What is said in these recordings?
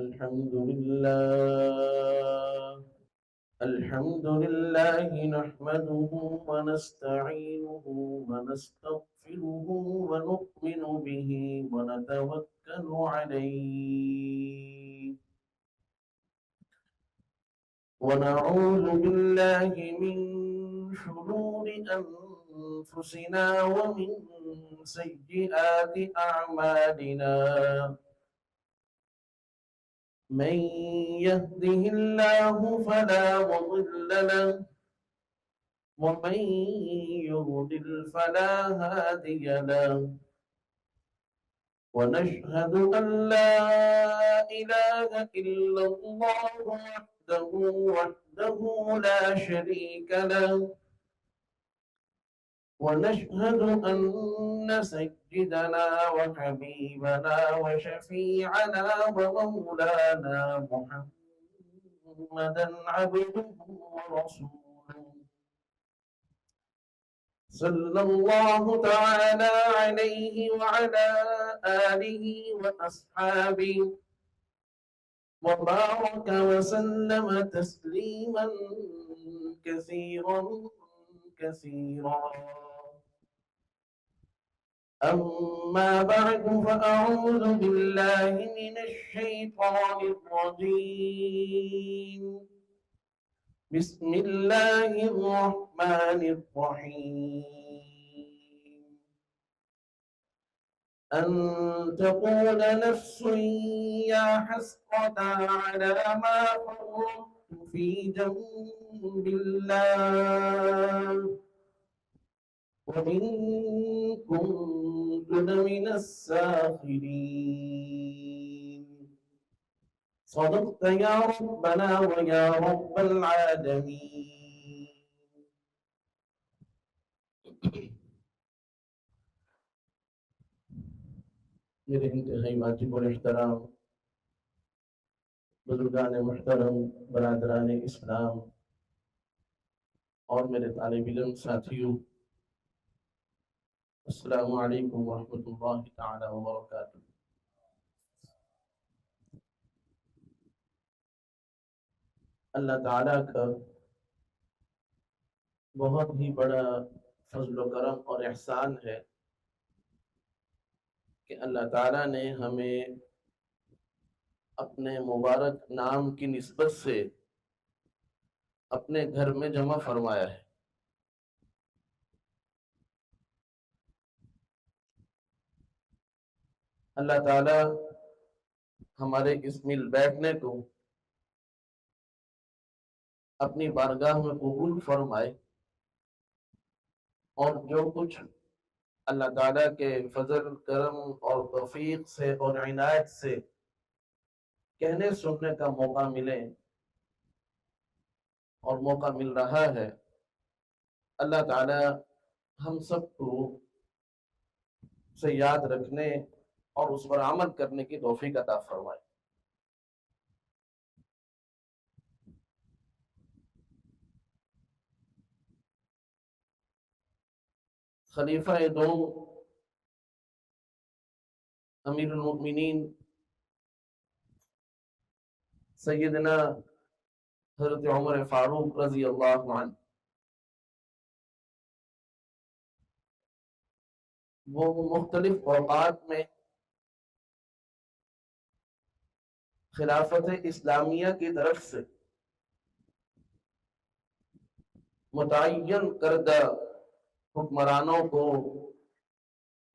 الحمد لله الحمد لله نحمده ونستعينه ونستغفره ونؤمن به ونتوكل عليه ونعوذ بالله من شرور أنفسنا ومن سيئات أعمالنا من يهده الله فلا مضل له ومن يضلل فلا هادي له ونشهد أن لا إله إلا الله وحده لا شريك له ونشهد أن سيدنا وحبيبنا وشفيعنا ومولانا محمدا عبده ورسوله صلى الله تعالى عليه وعلى آله وأصحابه وبارك وسلم تسليما كثيرا كثيرا أما بعد فأعوذ بالله من الشيطان الرجيم بسم الله الرحمن الرحيم أن تقول نفس يا حسرة على ما فرطت في جنب الله وإن كنت لمن الساخرين صدقت يا ربنا ويا رب العالمين میرے انتہائی واجب اور احترام بزرگان محترم، برادران اسلام اور میرے طالب علم ساتھیوں، السلام علیکم ورحمۃ اللہ تعالی وبرکاتہ۔ اللہ تعالیٰ کا بہت ہی بڑا فضل و کرم اور احسان ہے کہ اللہ تعالیٰ نے ہمیں اپنے مبارک نام کی نسبت سے اپنے گھر میں جمع فرمایا ہے۔ اللہ تعالیٰ ہمارے اس مل بیٹھنے کو اپنی بارگاہ میں قبول فرمائے، اور جو کچھ اللہ تعالیٰ کے فضل کرم اور توفیق سے اور عنایت سے کہنے سننے کا موقع ملے اور موقع مل رہا ہے، اللہ تعالیٰ ہم سب کو سے یاد رکھنے اور اس پر عمل کرنے کی توفیق عطا فرمائے۔ خلیفہ دوم امیر المؤمنین سیدنا حضرت عمر فاروق رضی اللہ عنہ، وہ مختلف اوقات میں خلافت اسلامیہ کی طرف سے متعین کردہ حکمرانوں کو،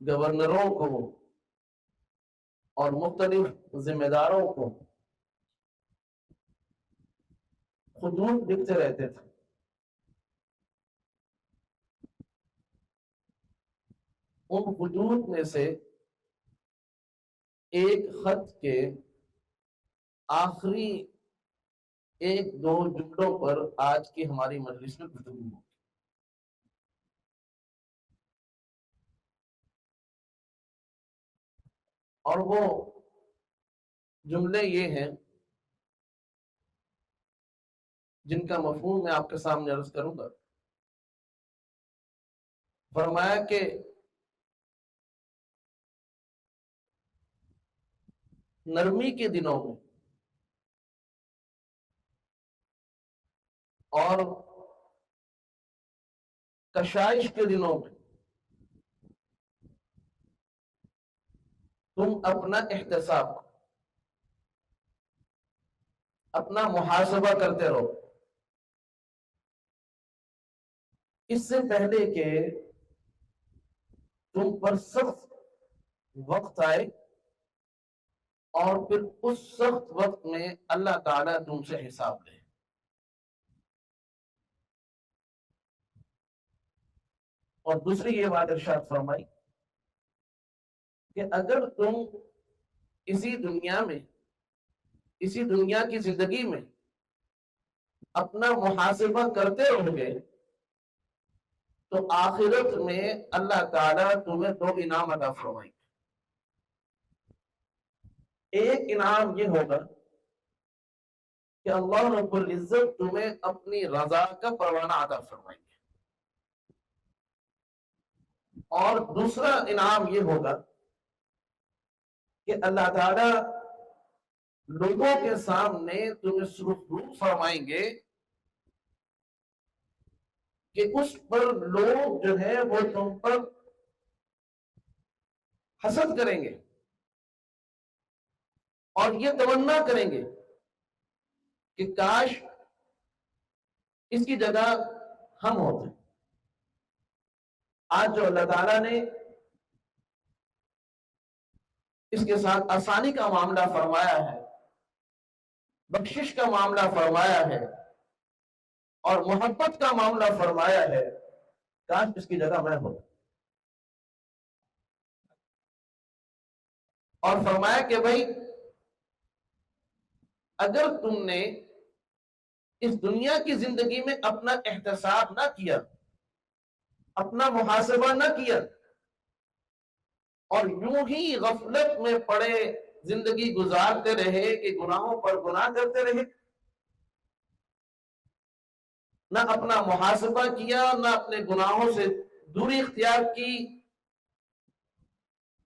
گورنروں کو اور مختلف ذمہ داروں کو خطوط لکھتے رہتے تھے۔ ان خطوط میں سے ایک خط کے آخری ایک دو جملوں پر آج کی ہماری مجلس میں گفتگو ہوگی۔ اور وہ جملے یہ ہیں جن کا مفہوم میں آپ کے سامنے عرض کروں گا۔ فرمایا کہ نرمی کے دنوں میں اور کشائش کے دنوں میں تم اپنا احتساب، اپنا محاسبہ کرتے رہو، اس سے پہلے کہ تم پر سخت وقت آئے اور پھر اس سخت وقت میں اللہ تعالیٰ تم سے حساب لے۔ اور دوسری یہ بات ارشاد فرمائی کہ اگر تم اسی دنیا میں، اسی دنیا کی زندگی میں اپنا محاسبہ کرتے رہو گے تو آخرت میں اللہ تعالیٰ تمہیں دو انعام عطا فرمائیں گے۔ ایک انعام یہ ہوگا کہ اللہ رب العزت تمہیں اپنی رضا کا پروانہ عطا فرمائیں گے، اور دوسرا انعام یہ ہوگا کہ اللہ تعالیٰ لوگوں کے سامنے تمہیں سرخرو فرمائیں گے کہ اس پر لوگ جو ہے وہ تم پر حسد کریں گے اور یہ تمنا کریں گے کہ کاش اس کی جگہ ہم ہوتے۔ آج جو اللہ تعالیٰ نے اس کے ساتھ آسانی کا معاملہ فرمایا ہے، بخشش کا معاملہ فرمایا ہے اور محبت کا معاملہ فرمایا ہے، کاش اس کی جگہ میں ہوں۔ اور فرمایا کہ بھائی اگر تم نے اس دنیا کی زندگی میں اپنا احتساب نہ کیا، اپنا محاسبہ نہ کیا، اور یوں ہی غفلت میں پڑے زندگی گزارتے رہے کہ گناہوں پر گناہ کرتے رہے، نہ اپنا محاسبہ کیا، نہ اپنے گناہوں سے دوری اختیار کی،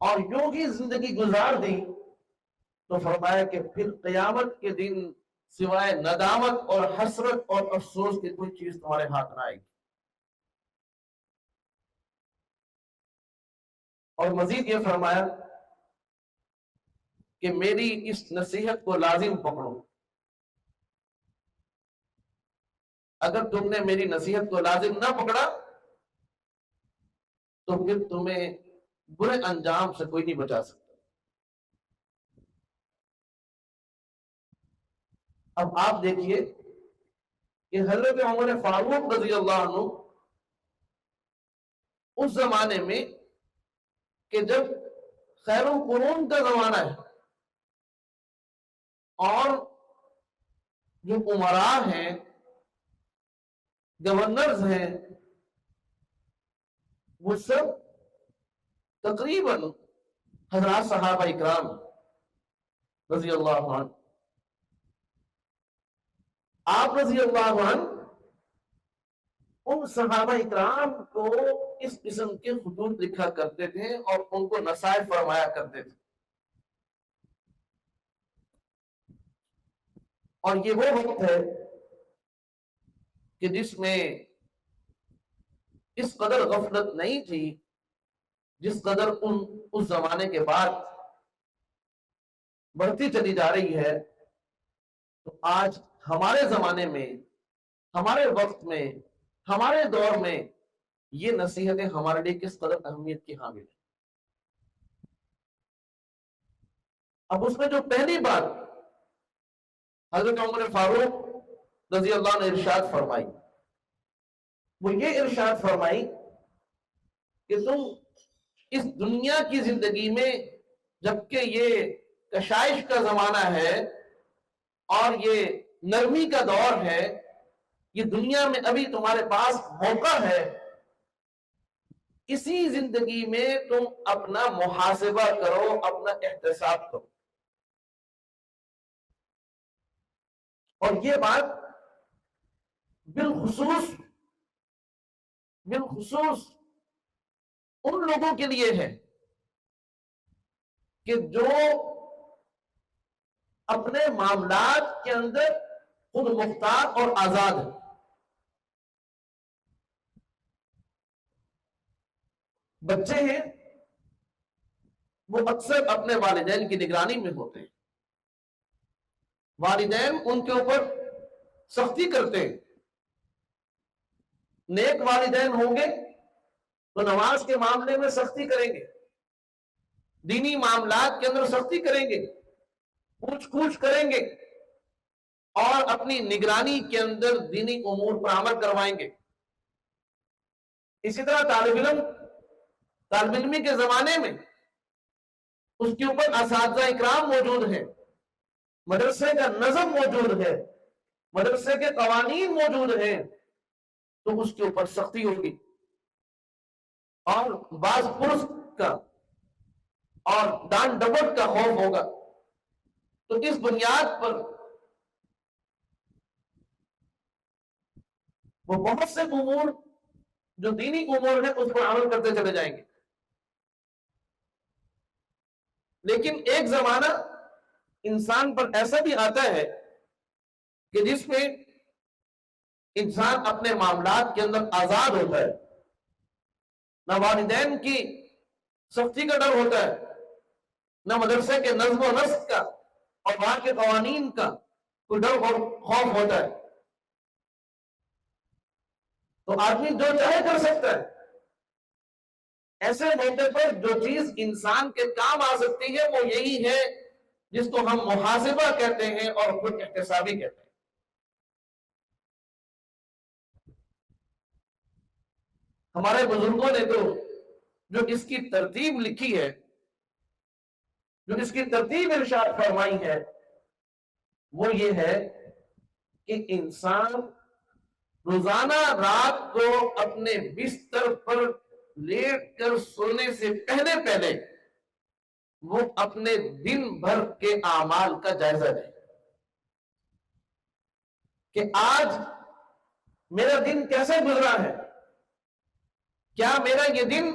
اور یوں ہی زندگی گزار دی، تو فرمایا کہ پھر قیامت کے دن سوائے ندامت اور حسرت اور افسوس کی کوئی چیز تمہارے ہاتھ نہ آئے گی۔ اور مزید یہ فرمایا کہ میری اس نصیحت کو لازم پکڑو، اگر تم نے میری نصیحت کو لازم نہ پکڑا تو پھر تمہیں برے انجام سے کوئی نہیں بچا سکتا۔ اب آپ دیکھیے کہ حضرت عمر فاروق رضی اللہ عنہ اس زمانے میں کہ جب خیر القرون کا زمانہ ہے اور جو امراء ہیں، گورنرز ہیں، وہ سب تقریباً حضرات صحابہ اکرام رضی اللہ عنہ، آپ رضی اللہ عنہ ان صحابہ اکرام کو اس قسم کے خطوط لکھا کرتے تھے اور ان کو نصائح فرمایا کرتے تھے۔ اور یہ وہ وقت ہے کہ جس میں اس قدر غفلت نہیں تھی جس قدر اس زمانے کے بعد بڑھتی چلی جا رہی ہے۔ تو آج ہمارے زمانے میں، ہمارے وقت میں، ہمارے دور میں یہ نصیحتیں ہمارے لیے کس قدر اہمیت کی حامل ہیں۔ اب اس میں جو پہلی بات حضرت عمر فاروق رضی اللہ عنہ نے ارشاد فرمائی وہ یہ ارشاد فرمائی کہ تم اس دنیا کی زندگی میں، جبکہ یہ کشائش کا زمانہ ہے اور یہ نرمی کا دور ہے، یہ دنیا میں ابھی تمہارے پاس موقع ہے، اسی زندگی میں تم اپنا محاسبہ کرو، اپنا احتساب کرو۔ اور یہ بات بالخصوص ان لوگوں کے لیے ہے کہ جو اپنے معاملات کے اندر خود مختار اور آزاد ہے، بچے ہیں وہ اکثر اپنے والدین کی نگرانی میں ہوتے ہیں، والدین ان کے اوپر سختی کرتے ہیں. نیک والدین ہوں گے تو نماز کے معاملے میں سختی کریں گے، دینی معاملات کے اندر سختی کریں گے، پوچھ گچھ کریں گے، اور اپنی نگرانی کے اندر دینی امور پر عمل کروائیں گے. اسی طرح طالب علمی کے زمانے میں اس کے اوپر اساتذہ اکرام موجود ہیں، مدرسے کا نظم موجود ہے، مدرسے کے قوانین موجود ہیں، تو اس کے اوپر سختی ہوگی، اور باز پرس کا اور ڈانٹ ڈپٹ کا خوف ہوگا. تو اس بنیاد پر وہ بہت سے امور جو دینی امور ہیں اس پر عمل کرتے چلے جائیں گے. لیکن ایک زمانہ انسان پر ایسا بھی آتا ہے کہ جس میں انسان اپنے معاملات کے اندر آزاد ہوتا ہے، نہ والدین کی سختی کا ڈر ہوتا ہے، نہ مدرسے کے نظم و نسق کا اور وہاں کے قوانین کا کوئی ڈر اور خوف ہوتا ہے. تو آدمی جو چاہے کر سکتا ہے. ایسے موقع پر جو چیز انسان کے کام آ سکتی ہے وہ یہی ہے جس کو ہم محاسبہ کہتے ہیں اور خود احتسابی کہتے ہیں. ہمارے بزرگوں نے تو جو اس کی ترتیب لکھی ہے، جو اس کی ترتیب ارشاد فرمائی ہے، وہ یہ ہے کہ انسان روزانہ رات کو اپنے بستر پر لیٹ کر سونے سے پہلے وہ اپنے دن بھر کے اعمال کا جائزہ لے کہ آج میرا دن کیسے گزرا ہے، کیا میرا یہ دن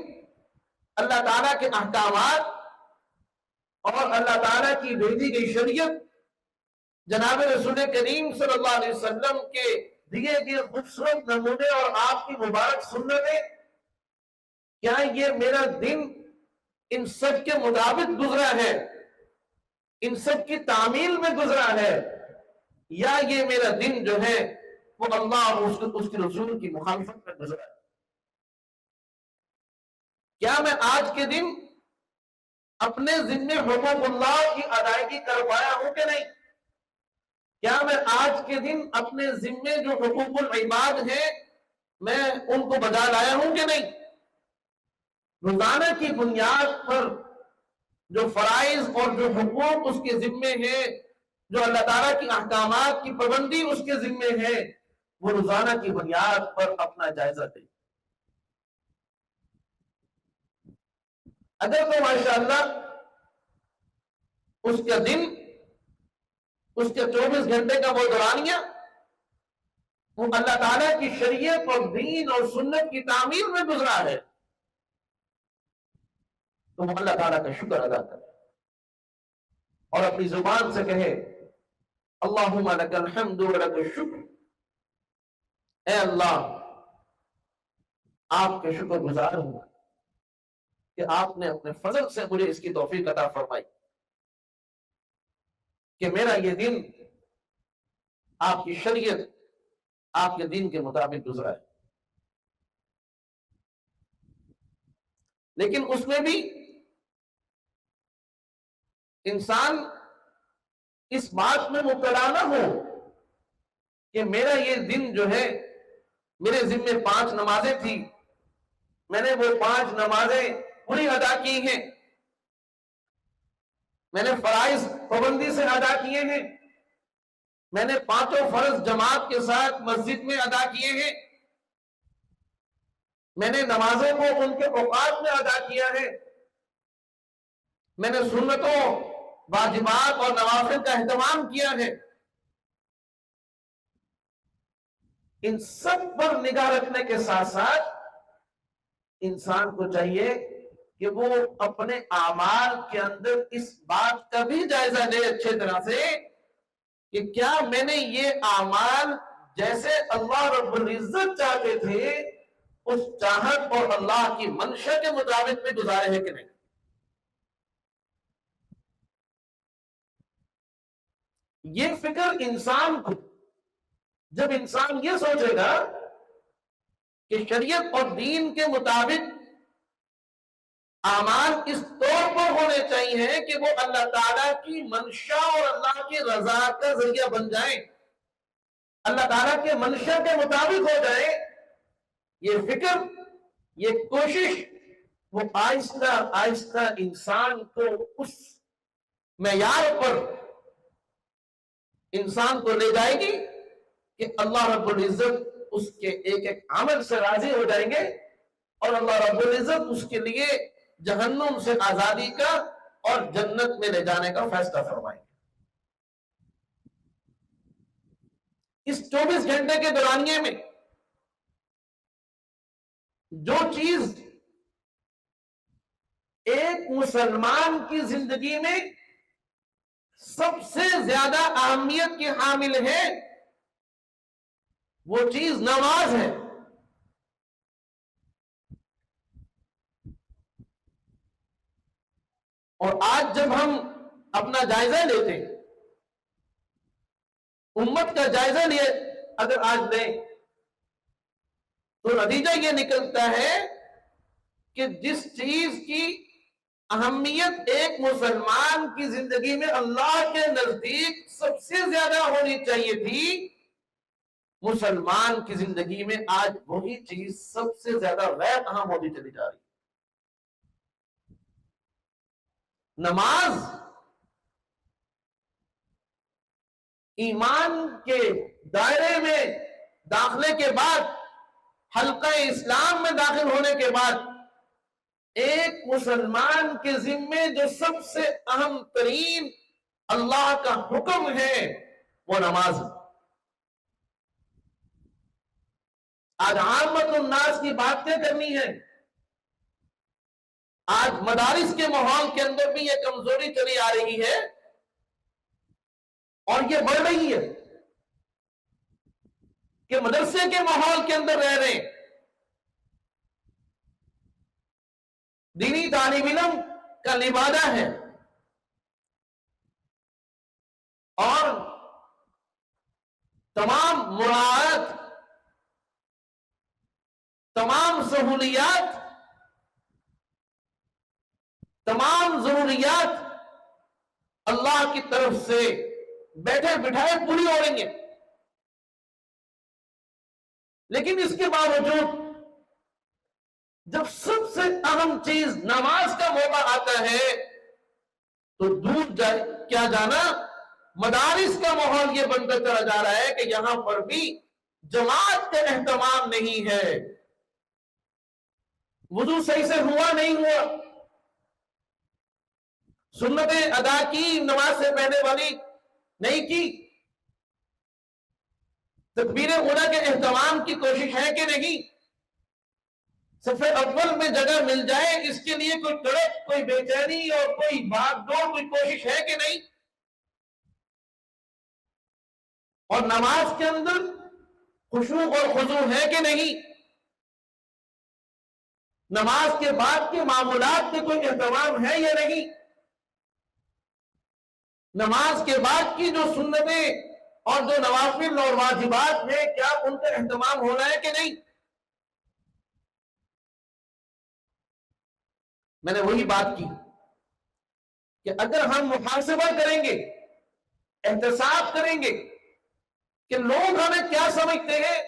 اللہ تعالیٰ کے احکامات اور اللہ تعالیٰ کی بھیجی گئی شریعت، جناب رسول کریم صلی اللہ علیہ وسلم کے دیے گئے خوبصورت نمونے اور آپ کی مبارک سنتیں، کیا یہ میرا دن ان سب کے مطابق گزرا ہے، ان سب کی تعمیل میں گزرا ہے، یا یہ میرا دن جو ہے وہ اللہ اور اس کے رسول کی مخالفت میں گزرا ہے. کیا میں آج کے دن اپنے ذمے حقوق اللہ کی ادائیگی کر پایا ہوں کہ نہیں؟ کیا میں آج کے دن اپنے ذمے جو حقوق العباد ہیں میں ان کو بجا لایا ہوں کہ نہیں؟ روزانہ کی بنیاد پر جو فرائض اور جو حقوق اس کے ذمے ہیں، جو اللہ تعالیٰ کی احکامات کی پابندی اس کے ذمے ہے، وہ روزانہ کی بنیاد پر اپنا جائزہ دے. اگر تو ماشاءاللہ اس کا دن، اس کے 24 گھنٹے کا وہ دورانیہ وہ اللہ تعالیٰ کی شریعت اور دین اور سنت کی تعمیر میں گزرا ہے، تو وہ اللہ تعالیٰ کا شکر ادا کرے اور اپنی زبان سے کہے اللہم لک الحمد و لک الشکر، اے اللہ آپ کے شکر گزار ہوں کہ آپ نے اپنے فضل سے مجھے اس کی توفیق عطا فرمائی کہ میرا یہ دن آپ کی شریعت، آپ کے دین کے مطابق گزرا ہے. لیکن اس میں بھی انسان اس بات میں مبتلا نہ ہو کہ میرا یہ دن جو ہے، میرے ذمے 5 نمازیں تھی، میں نے وہ 5 نمازیں پوری ادا کی ہیں، میں نے فرائض پابندی سے ادا کیے ہیں، میں نے 5 فرض جماعت کے ساتھ مسجد میں ادا کیے ہیں، میں نے نمازوں کو ان کے اوقات میں ادا کیا ہے، میں نے سنتوں، واجبات اور نوافل کا اہتمام کیا ہے. ان سب پر نگاہ رکھنے کے ساتھ ساتھ انسان کو چاہیے کہ وہ اپنے اعمال کے اندر اس بات کا بھی جائزہ لے اچھے طرح سے کہ کیا میں نے یہ اعمال جیسے اللہ رب العزت چاہتے تھے اس چاہت اور اللہ کی منشا کے مطابق میں گزارے ہیں کہ نہیں. یہ فکر انسان کو، جب انسان یہ سوچے گا کہ شریعت اور دین کے مطابق اعمال اس طور پر ہونے چاہیے کہ وہ اللہ تعالیٰ کی منشا اور اللہ کی رضا کا ذریعہ بن جائیں، اللہ تعالیٰ کے منشا کے مطابق ہو جائے، یہ فکر، یہ کوشش، وہ آہستہ آہستہ انسان کو اس معیار پر انسان کو لے جائے گی کہ اللہ رب العزت اس کے ایک ایک عمل سے راضی ہو جائیں گے، اور اللہ رب العزت اس کے لیے جہنم سے آزادی کا اور جنت میں لے جانے کا فیصلہ فرمائیں گے. اس 24 گھنٹے کے دورانیے میں جو چیز ایک مسلمان کی زندگی میں سب سے زیادہ اہمیت کی حامل ہے، وہ چیز نماز ہے. اور آج جب ہم اپنا جائزہ لیتے ہیں، امت کا جائزہ لیے اگر آج لیں تو نتیجہ یہ نکلتا ہے کہ جس چیز کی اہمیت ایک مسلمان کی زندگی میں اللہ کے نزدیک سب سے زیادہ ہونی چاہیے تھی، مسلمان کی زندگی میں آج وہی چیز سب سے زیادہ غیر اہم ہوتی چلی جا رہی ہے. نماز ایمان کے دائرے میں داخلے کے بعد، حلقہ اسلام میں داخل ہونے کے بعد، ایک مسلمان کے ذمے جو سب سے اہم ترین اللہ کا حکم ہے وہ نماز. آج عامت الناس کی باتیں کرنی ہے. آج مدارس کے ماحول کے اندر بھی یہ کمزوری چلی آ رہی ہے اور یہ بڑھ رہی ہے کہ مدرسے کے ماحول کے اندر رہ رہے ہیں، دینی طالب علم کا لبادہ ہے اور تمام مراعات، تمام سہولیات، تمام ضروریات اللہ کی طرف سے بیٹھے بٹھائے پوری ہو رہی ہیں. لیکن اس کے باوجود جب سب سے اہم چیز نماز کا موقع آتا ہے تو دور جائے کیا جانا، مدارس کا ماحول یہ بنتا چلا جا رہا ہے کہ یہاں پر بھی جماعت کا اہتمام نہیں ہے، وضو صحیح سے ہوا نہیں ہوا، سنتیں ادا کی نماز سے پہلے والی نہیں کی، تکبیر اولیٰ کے اہتمام کی کوشش ہے کہ نہیں، صف اول میں جگہ مل جائے اس کے لیے کوئی تڑپ، کوئی بے چینی اور کوئی بھاگ دوڑ، کوئی کوشش ہے کہ نہیں. اور نماز کے اندر خشوع اور خضوع ہے کہ نہیں، نماز کے بعد کے معمولات میں کوئی اہتمام ہے یا نہیں، نماز کے بعد کی جو سنتیں اور جو نوافل اور واجبات ہیں کیا ان کا اہتمام ہو رہا ہے کہ نہیں. میں نے وہی بات کی کہ اگر ہم محاسبہ کریں گے، احتساب کریں گے کہ لوگ ہمیں کیا سمجھتے ہیں،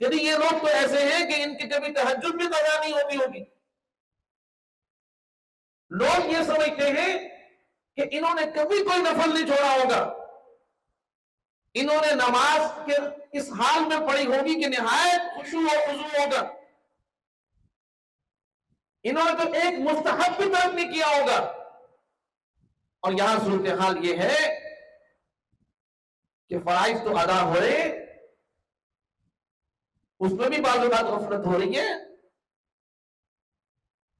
کہ یہ لوگ تو ایسے ہیں کہ ان کی کبھی تہجد بھی قضا نہیں ہوتی ہوگی، لوگ یہ سمجھتے ہیں کہ انہوں نے کبھی کوئی نفل نہیں چھوڑا ہوگا، انہوں نے نماز کے اس حال میں پڑھی ہوگی کہ نہایت خشوع و خضوع ہوگا، انہوں نے تو ایک مستحب بھی ترک نہیں کیا ہوگا. اور یہاں صورتحال یہ ہے کہ فرائض تو ادا ہو رہے، اس میں بھی بعض اوقات غفلت ہو رہی ہے،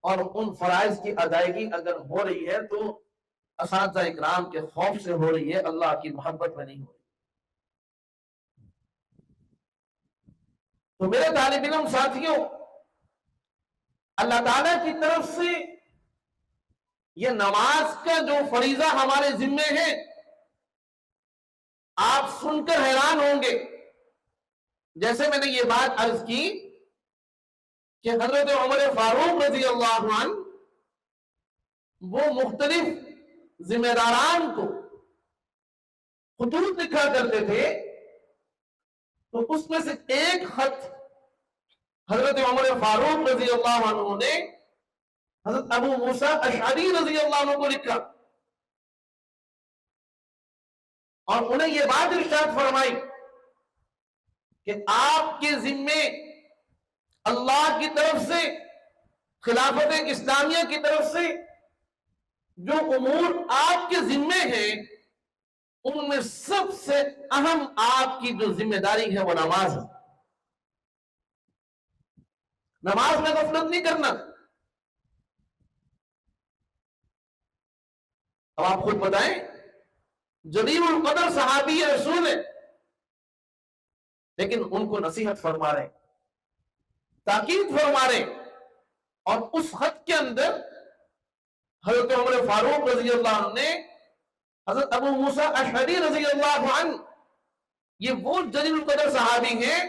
اور ان فرائض کی ادائیگی اگر ہو رہی ہے تو اساتذہ اکرام کے خوف سے ہو رہی ہے، اللہ کی محبت میں نہیں ہو رہی. تو میرے طالب علم ساتھیوں، اللہ تعالیٰ کی طرف سے یہ نماز کا جو فریضہ ہمارے ذمے ہے، آپ سن کر حیران ہوں گے. جیسے میں نے یہ بات عرض کی کہ حضرت عمر فاروق رضی اللہ عنہ وہ مختلف ذمہ داران کو خطوط لکھا کرتے تھے، تو اس میں سے ایک خط حضرت عمر فاروق رضی اللہ عنہ نے حضرت ابو موسیٰ اشعری رضی اللہ عنہ کو لکھا، اور انہیں یہ بات ارشاد فرمائی کہ آپ کے ذمے اللہ کی طرف سے، خلافت اسلامیہ کی طرف سے جو امور آپ کے ذمے ہیں، ان میں سب سے اہم آپ کی جو ذمہ داری ہے وہ نماز ہے. نماز میں غفلت نہیں کرنا. اب آپ خود بتائیں، جلیل القدر صحابی رسول ہے، لیکن ان کو نصیحت فرما رہے، تاکید فرما رہے، اور اس خط کے اندر حضرت عمر فاروق رضی اللہ عنہ نے حضرت ابو موسیٰ اشعری رضی اللہ عنہ، یہ وہ جلیل القدر صحابی ہیں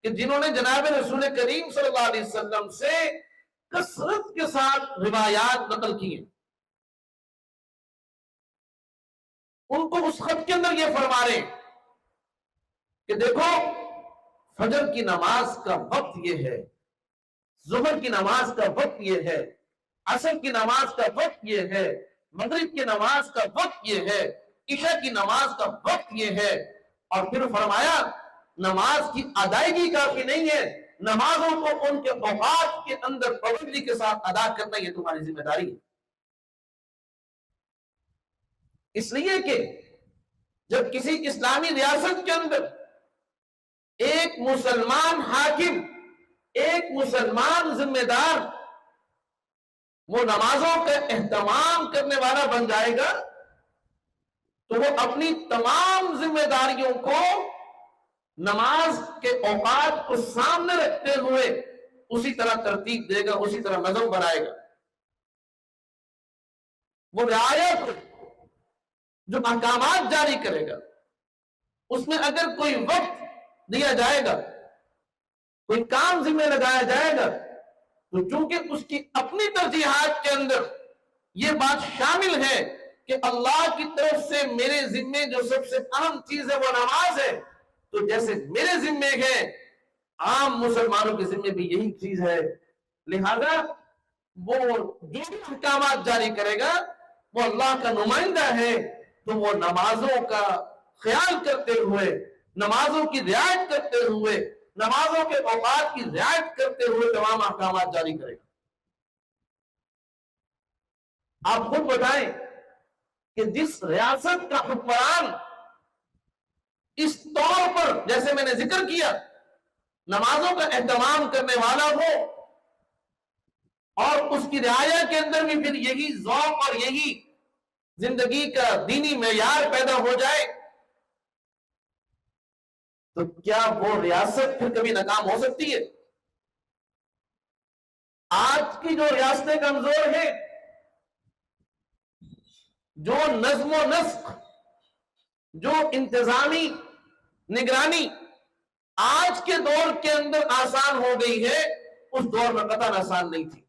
کہ جنہوں نے جناب رسول کریم صلی اللہ علیہ وسلم سے کثرت کے ساتھ روایات نقل کی ہیں. ان کو اس خط کے اندر یہ فرما رہے کہ دیکھو، فجر کی نماز کا وقت یہ ہے، ظہر کی نماز کا وقت یہ ہے، عصر کی نماز کا وقت یہ ہے، مغرب کی نماز کا وقت یہ ہے، عشاء کی نماز کا وقت یہ ہے. اور پھر فرمایا نماز کی ادائیگی کافی نہیں ہے، نمازوں کو ان کے اوقات کے اندر پابندی کے ساتھ ادا کرنا یہ تمہاری ذمہ داری ہے. اس لیے کہ جب کسی اسلامی ریاست کے اندر ایک مسلمان حاکم، ایک مسلمان ذمہ دار وہ نمازوں کا اہتمام کرنے والا بن جائے گا، تو وہ اپنی تمام ذمہ داریوں کو نماز کے اوقات کو سامنے رکھتے ہوئے اسی طرح ترتیب دے گا، اسی طرح نظم بنائے گا. وہ رعایت جو احکامات جاری کرے گا، اس میں اگر کوئی وقت دیا جائے گا، کوئی کام ذمہ لگایا جائے گا، تو چونکہ اس کی اپنی ترجیحات کے اندر یہ بات شامل ہے کہ اللہ کی طرف سے میرے ذمے جو سب سے اہم چیز ہے وہ نماز ہے، تو جیسے میرے ذمے ہے عام مسلمانوں کے ذمے بھی یہی چیز ہے. لہذا وہ جو بھی احکامات جاری کرے گا وہ اللہ کا نمائندہ ہے، تو وہ نمازوں کا خیال کرتے ہوئے، نمازوں کی رعایت کرتے ہوئے، نمازوں کے اوقات کی رعایت کرتے ہوئے تمام احکامات جاری کرے گا. آپ خود بتائیں کہ جس ریاست کا حکمران اس طور پر، جیسے میں نے ذکر کیا، نمازوں کا اہتمام کرنے والا ہو، اور اس کی رعایت کے اندر بھی پھر یہی ذوق اور یہی زندگی کا دینی معیار پیدا ہو جائے، تو کیا وہ ریاست پھر کبھی ناکام ہو سکتی ہے؟ آج کی جو ریاستیں کمزور ہیں، جو نظم و نسق، جو انتظامی نگرانی آج کے دور کے اندر آسان ہو گئی ہے، اس دور میں قطعاً آسان نہیں تھی.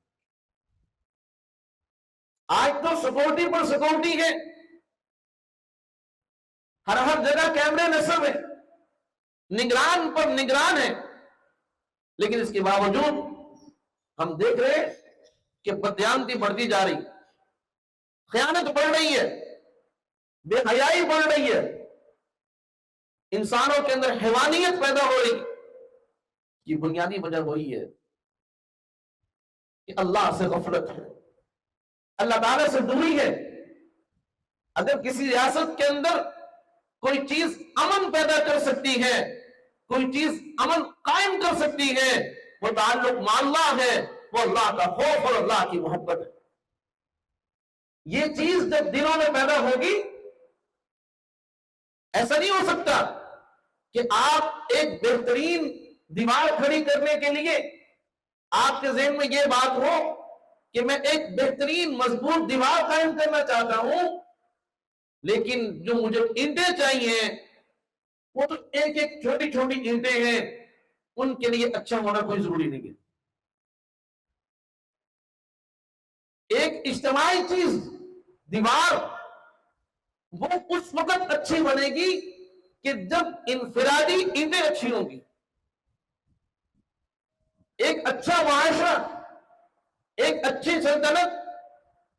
آج تو سیکورٹی پر سیکورٹی ہے، ہر جگہ کیمرے نصب ہے، نگران پر نگران ہے، لیکن اس کے باوجود ہم دیکھ رہے ہیں کہ بددیانتی بڑھتی جا رہی، خیانت بڑھ رہی ہے، بے حیائی بڑھ رہی ہے، انسانوں کے اندر حیوانیت پیدا ہو رہی. یہ بنیادی وجہ وہی ہے کہ اللہ سے غفلت ہے، اللہ تعالیٰ سے دوری ہے. اگر کسی ریاست کے اندر کوئی چیز امن پیدا کر سکتی ہے، کوئی چیز امن قائم کر سکتی ہے، وہ تعلق مع اللہ ہے، وہ اللہ کا خوف اور اللہ کی محبت ہے. یہ چیز جب دلوں میں پیدا ہوگی، ایسا نہیں ہو سکتا کہ آپ ایک بہترین دیوار کھڑی کرنے کے لیے آپ کے ذہن میں یہ بات ہو کہ میں ایک بہترین مضبوط دیوار قائم کرنا چاہتا ہوں، لیکن جو مجھے اینٹیں چاہیے وہ تو ایک ایک چھوٹی چھوٹی اینٹیں ہیں، ان کے لیے اچھا ہونا کوئی ضروری نہیں ہے۔ ایک اجتماعی چیز دیوار وہ اس وقت اچھی بنے گی کہ جب انفرادی اینٹیں اچھی ہوں گی۔ ایک اچھا معاشرہ، ایک اچھی سلطنت،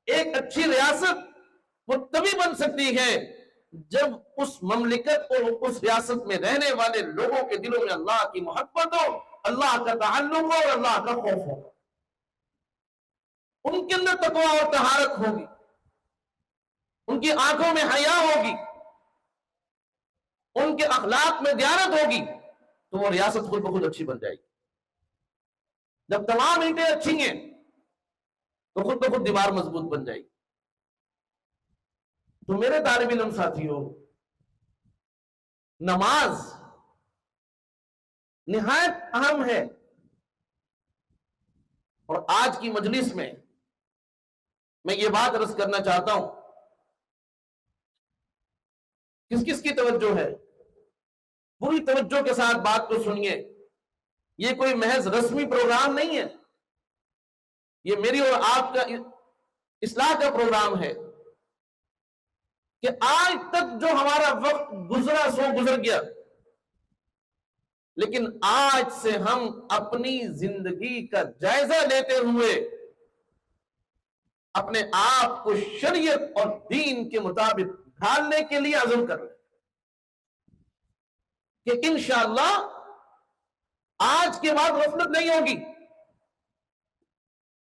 ایک اچھی ریاست وہ تبھی بن سکتی ہے جب اس مملکت اور اس ریاست میں رہنے والے لوگوں کے دلوں میں اللہ کی محبت ہو، اللہ کا تعلق ہو اور اللہ کا خوف ہو، ان کے اندر تقویٰ اور طہارت ہوگی، ان کی آنکھوں میں حیا ہوگی، ان کے اخلاق میں دیانت ہوگی، تو وہ ریاست خود بخود اچھی بن جائے گی۔ جب تمام اینٹیں اچھی ہیں تو خود بخود دیوار مضبوط بن جائے گی۔ تو میرے طالب علم ساتھیوں، نماز نہایت اہم ہے، اور آج کی مجلس میں میں یہ بات عرض کرنا چاہتا ہوں، کس کس کی توجہ ہے پوری توجہ کے ساتھ بات کو سنیے۔ یہ کوئی محض رسمی پروگرام نہیں ہے، یہ میری اور آپ کا اصلاح کا پروگرام ہے کہ آج تک جو ہمارا وقت گزرا سو گزر گیا، لیکن آج سے ہم اپنی زندگی کا جائزہ لیتے ہوئے اپنے آپ کو شریعت اور دین کے مطابق ڈھالنے کے لیے عزم کر رہے ہیں کہ انشاءاللہ آج کے بعد غفلت نہیں ہوگی،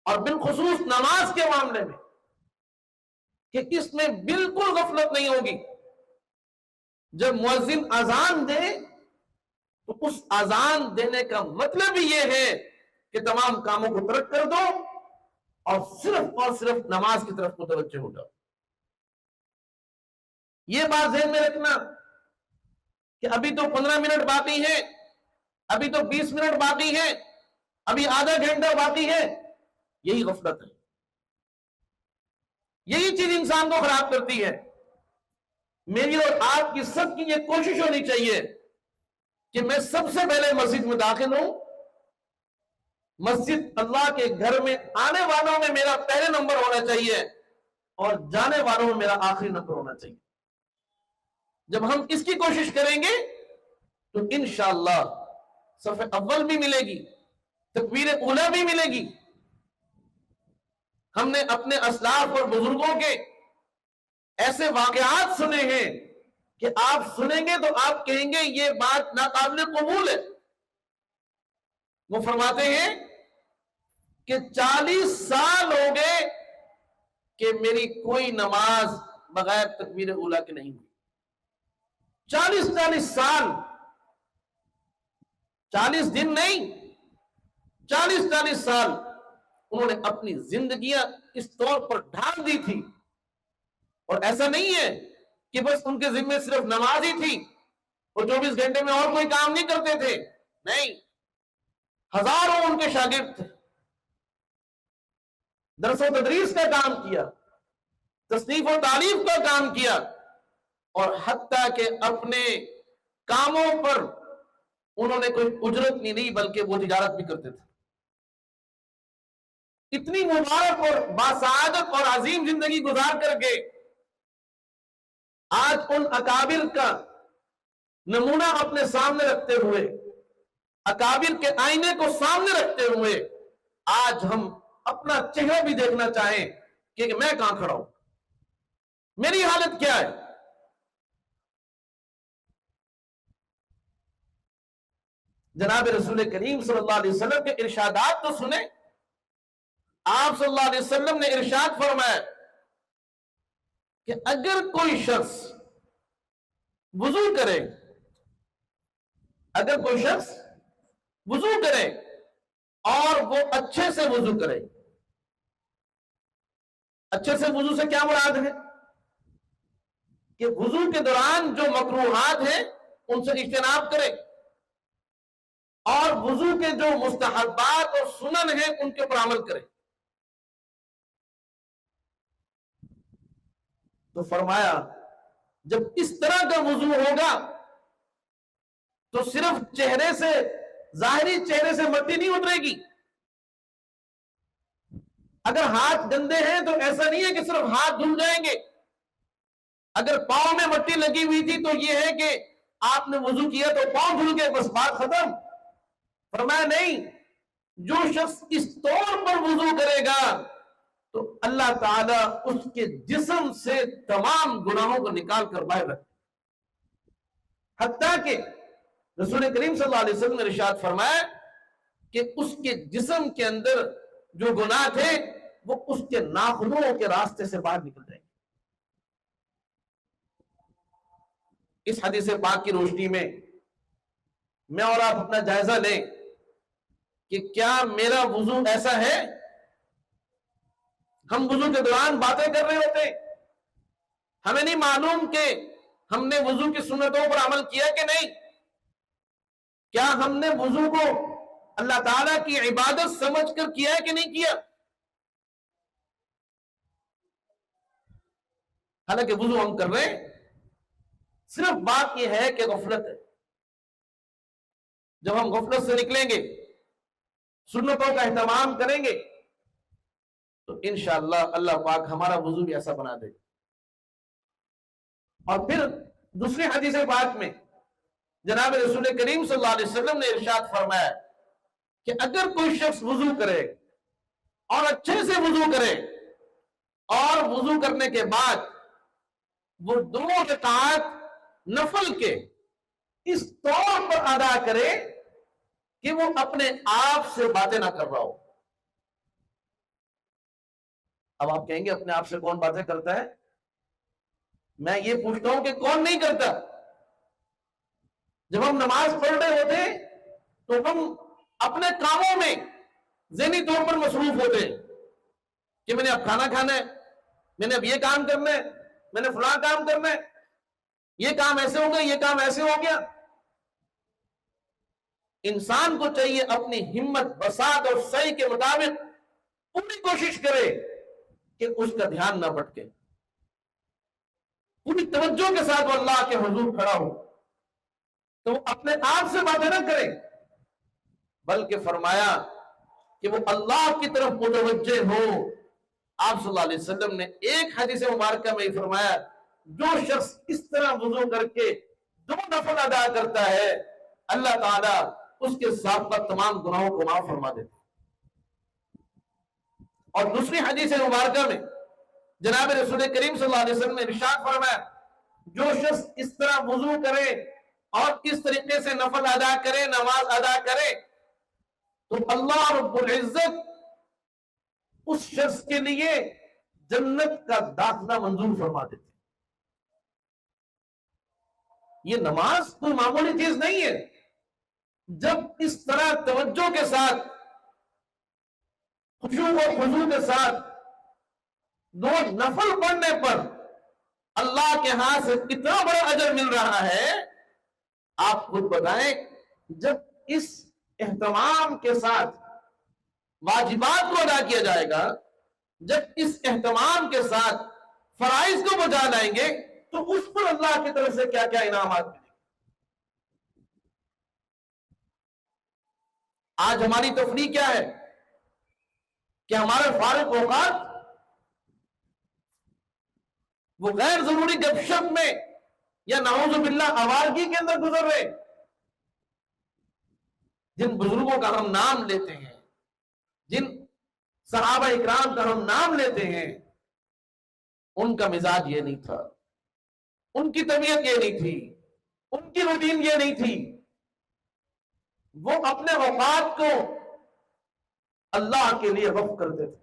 اور بالخصوص نماز کے معاملے میں کہ اس میں بالکل غفلت نہیں ہوگی۔ جب مؤذن اذان دے تو اس اذان دینے کا مطلب ہی یہ ہے کہ تمام کاموں کو ترک کر دو اور صرف نماز کی طرف متوجہ ہو جاؤ۔ یہ بات ذہن میں رکھنا کہ ابھی تو 15 منٹ باقی ہیں، ابھی تو 20 منٹ باقی ہیں، ابھی آدھا گھنٹہ باقی ہے، یہی غفلت ہے، یہی چیز انسان کو خراب کرتی ہے۔ میری اور آپ کی سب کی یہ کوشش ہونی چاہیے کہ میں سب سے پہلے مسجد میں داخل ہوں، مسجد اللہ کے گھر میں آنے والوں میں میرا پہلے نمبر ہونا چاہیے اور جانے والوں میں میرا آخری نمبر ہونا چاہیے۔ جب ہم اس کی کوشش کریں گے تو انشاءاللہ صف اول بھی ملے گی، تکبیر اولیٰ بھی ملے گی۔ ہم نے اپنے اسلاف اور بزرگوں کے ایسے واقعات سنے ہیں کہ آپ سنیں گے تو آپ کہیں گے یہ بات ناقابل قبول ہے۔ وہ فرماتے ہیں کہ 40 سال ہو گئے کہ میری کوئی نماز بغیر تکبیر اولیٰ کے نہیں ہوئی۔ 40 سال، 40 دن نہیں، 40 سال انہوں نے اپنی زندگیاں اس طور پر ڈھال دی تھی۔ اور ایسا نہیں ہے کہ بس ان کے ذمہ صرف نماز ہی تھی، وہ 24 گھنٹے میں اور کوئی کام نہیں کرتے تھے، نہیں، ہزاروں ان کے شاگرد تھے، درس و تدریس کا کام کیا، تصنیف و تعلیف کا کام کیا، اور حتیٰ کہ اپنے کاموں پر انہوں نے کوئی اجرت نہیں بلکہ وہ تجارت بھی کرتے تھے۔ اتنی مبارک اور باسعادت اور عظیم زندگی گزار کر کے آج ان اکابر کا نمونہ اپنے سامنے رکھتے ہوئے، اکابر کے آئینے کو سامنے رکھتے ہوئے آج ہم اپنا چہرہ بھی دیکھنا چاہیں کہ میں کہاں کھڑا ہوں، میری حالت کیا ہے۔ جناب رسول کریم صلی اللہ علیہ وسلم کے ارشادات تو سنیں۔ آپ صلی اللہ علیہ وسلم نے ارشاد فرمایا کہ اگر کوئی شخص وضو کرے، اگر کوئی شخص وضو کرے اور وہ اچھے سے وضو کرے، اچھے سے وضو سے کیا مراد ہے کہ وضو کے دوران جو مکروہات ہیں ان سے اجتناب کرے، اور وضو کے جو مستحبات اور سنن ہیں ان کے اوپر عمل کرے. تو فرمایا جب اس طرح کا وضو ہوگا تو صرف چہرے سے، ظاہری چہرے سے مٹی نہیں اترے گی. اگر ہاتھ گندے ہیں تو ایسا نہیں ہے کہ صرف ہاتھ دھل جائیں گے. اگر پاؤں میں مٹی لگی ہوئی تھی تو یہ ہے کہ آپ نے وضو کیا تو پاؤں دھل گئے، بس بات ختم. فرمایا نہیں، جو شخص اس طور پر وضو کرے گا تو اللہ تعالیٰ اس کے جسم سے تمام گناہوں کو نکال کر باہر رکھے. حتیٰ کہ رسول کریم صلی اللہ علیہ وسلم نے ارشاد فرمایا کہ اس کے جسم کے اندر جو گناہ تھے وہ اس کے ناخنوں کے راستے سے باہر نکل جائیں گے. اس حدیث پاک کی روشنی میں اور آپ اپنا جائزہ لیں کہ کیا میرا وضو ایسا ہے؟ ہم وضو کے دوران باتیں کر رہے ہوتے، ہمیں نہیں معلوم کہ ہم نے وضو کی سنتوں پر عمل کیا کہ نہیں. کیا ہم نے وضو کو اللہ تعالیٰ کی عبادت سمجھ کر کیا ہے کہ نہیں کیا؟ حالانکہ وضو ہم کر رہے ہیں، صرف بات یہ ہے کہ غفلت ہے. جب ہم غفلت سے نکلیں گے، سنتوں کا اہتمام کریں گے تو انشاءاللہ اللہ پاک ہمارا وضو بھی ایسا بنا دے. اور پھر دوسری حدیث پاک میں جناب رسول کریم صلی اللہ علیہ وسلم نے ارشاد فرمایا کہ اگر کوئی شخص وضو کرے اور اچھے سے وضو کرے اور وضو کرنے کے بعد وہ 2 رکعات نفل کے اس طور پر ادا کرے کہ وہ اپنے آپ سے باتیں نہ کر رہا ہو. اب آپ کہیں گے اپنے آپ سے کون باتیں کرتا ہے؟ میں یہ پوچھتا ہوں کہ کون نہیں کرتا؟ جب ہم نماز پڑھ رہے ہوتے تو ہم اپنے کاموں میں ذہنی طور پر مصروف ہوتے ہیں کہ میں نے اب کھانا کھانا ہے، میں نے اب یہ کام کرنا ہے، میں نے فلاں کام کرنا ہے، یہ کام ایسے ہو گیا، یہ کام ایسے ہو گیا. انسان کو چاہیے اپنی ہمت بساط اور سعی کے مطابق پوری کوشش کرے کہ اس کا دھیان نہ بھٹکے، پوری توجہ کے ساتھ وہ اللہ کے حضور کھڑا ہو. تو وہ اپنے آپ سے باتیں نہ کرے بلکہ فرمایا کہ وہ اللہ کی طرف متوجہ ہو. آپ صلی اللہ علیہ وسلم نے ایک حدیث مبارکہ میں فرمایا جو شخص اس طرح وضو کر کے 2 نفل ادا کرتا ہے اللہ تعالیٰ اس کے سابقہ تمام گناہوں کو معاف فرما دیتے. اور دوسری حدیث مبارکہ میں جناب رسول کریم صلی اللہ علیہ وسلم نے ارشاد فرمایا جو شخص اس طرح وضو کرے اور اس طریقے سے نفل ادا کرے، نماز ادا کرے تو اللہ رب العزت اس شخص کے لیے جنت کا داخلہ منظور فرما دیتے. یہ نماز کوئی معمولی چیز نہیں ہے. جب اس طرح توجہ کے ساتھ، خشوع و خضوع کے ساتھ 2 نفل پڑھنے پر اللہ کے ہاں سے کتنا بڑا اجر مل رہا ہے آپ خود بتائیں. جب اس اہتمام کے ساتھ واجبات کو ادا کیا جائے گا، جب اس اہتمام کے ساتھ فرائض کو بجا لائیں گے تو اس پر اللہ کی طرف سے کیا کیا انعامات ملیں گے. آج ہماری تفریح کیا ہے کہ ہمارے فارغ اوقات وہ غیر ضروری گپ شپ میں یا نعوذ باللہ آوارگی کے اندر گزر رہے. جن بزرگوں کا ہم نام لیتے ہیں، جن صحابہ اکرام کا ہم نام لیتے ہیں، ان کا مزاج یہ نہیں تھا، ان کی طبیعت یہ نہیں تھی، ان کی روٹین یہ نہیں تھی. وہ اپنے اوقات کو اللہ کے لیے وقف کرتے تھے.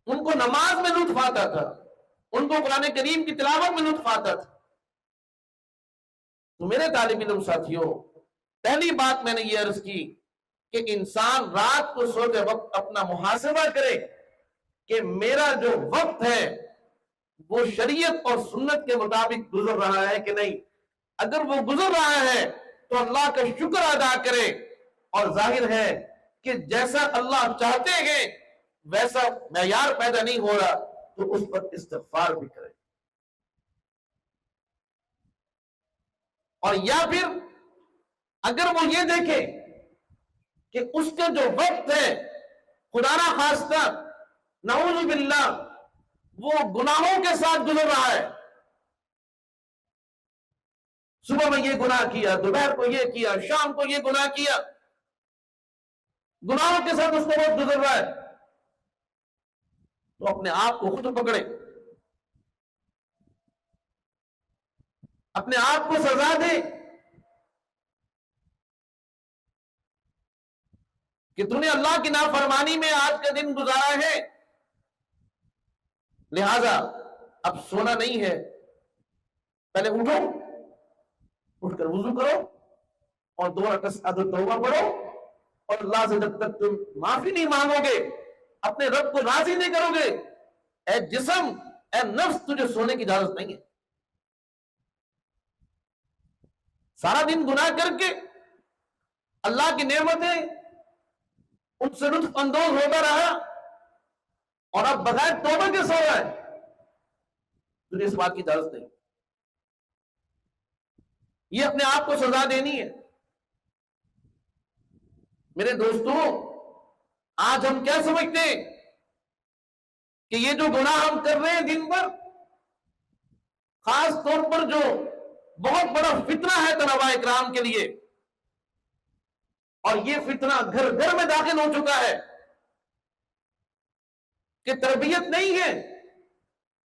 ان کو نماز میں لطف آتا تھا، ان کو قرآن کریم کی تلاوت میں لطف آتا تھا. تو میرے طالب علم ساتھیوں، پہلی بات میں نے یہ عرض کی کہ انسان رات کو سوتے وقت اپنا محاسبہ کرے کہ میرا جو وقت ہے وہ شریعت اور سنت کے مطابق گزر رہا ہے کہ نہیں. اگر وہ گزر رہا ہے تو اللہ کا شکر ادا کرے، اور ظاہر ہے کہ جیسا اللہ چاہتے ہیں ویسا معیار پیدا نہیں ہو رہا تو اس پر استغفار بھی کرے. اور یا پھر اگر وہ یہ دیکھے کہ اس کا جو وقت ہے خدا نہ خواستہ نعوذ باللہ وہ گناہوں کے ساتھ گزر رہا ہے، صبح میں یہ گناہ کیا، دوپہر کو یہ کیا، شام کو یہ گناہ کیا، گناہوں کے ساتھ اس کا وقت گزر رہا ہے، تو اپنے آپ کو خود پکڑے، اپنے آپ کو سزا دے کہ تو نے اللہ کی نافرمانی میں آج کا دن گزارا ہے، لہذا اب سونا نہیں ہے، پہلے اٹھو، اٹھ کر وضو کرو اور 2 رکعت توبہ پڑھو، اور اللہ سے جب تک تم معافی نہیں مانگو گے، اپنے رب کو راضی نہیں کرو گے، اے جسم، اے نفس، تجھے سونے کی اجازت نہیں ہے. سارا دن گناہ کر کے اللہ کی نعمتیں ان سے لطف اندوز ہوتا رہا اور اب بغیر توبہ کے سو رہا ہے، تجھے اس بات کی اجازت نہیں. یہ اپنے آپ کو سزا دینی ہے. میرے دوستوں، آج ہم کیا سمجھتے ہیں کہ یہ جو گناہ ہم کر رہے ہیں دن بھر، خاص طور پر جو بہت بڑا فتنہ ہے طلباء اکرام کے لیے، اور یہ فتنہ گھر گھر میں داخل ہو چکا ہے کہ تربیت نہیں ہے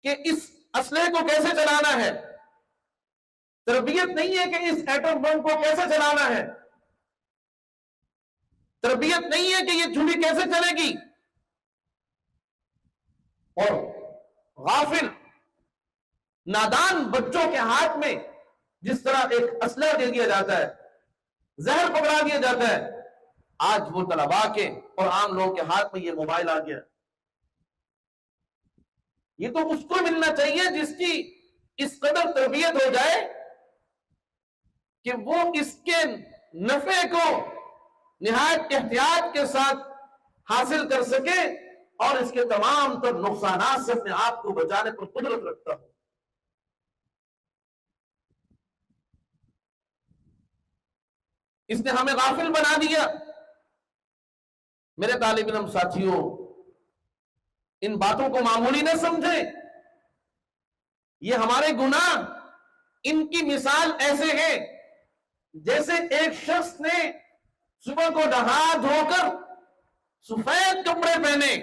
کہ اس اسلحے کو کیسے چلانا ہے، تربیت نہیں ہے کہ اس ایٹم بم کو کیسے چلانا ہے، تربیت نہیں ہے کہ یہ چھری کیسے چلے گی، اور غافل نادان بچوں کے ہاتھ میں جس طرح ایک اسلحہ دے دیا جاتا ہے، زہر پکڑا دیا جاتا ہے، آج وہ طلباء کے اور عام لوگوں کے ہاتھ میں یہ موبائل آ گیا. یہ تو اس کو ملنا چاہیے جس کی اس قدر تربیت ہو جائے کہ وہ اس کے نفع کو نہایت احتیاط کے ساتھ حاصل کر سکے اور اس کے تمام تر نقصانات سے اپنے آپ کو بچانے پر قدرت رکھتا ہو. اس نے ہمیں غافل بنا دیا. میرے طالب علم ساتھیوں، ان باتوں کو معمولی نہ سمجھیں. یہ ہمارے گناہ، ان کی مثال ایسے ہے جیسے ایک شخص نے صبح کو نہا دھو کر سفید کپڑے پہنے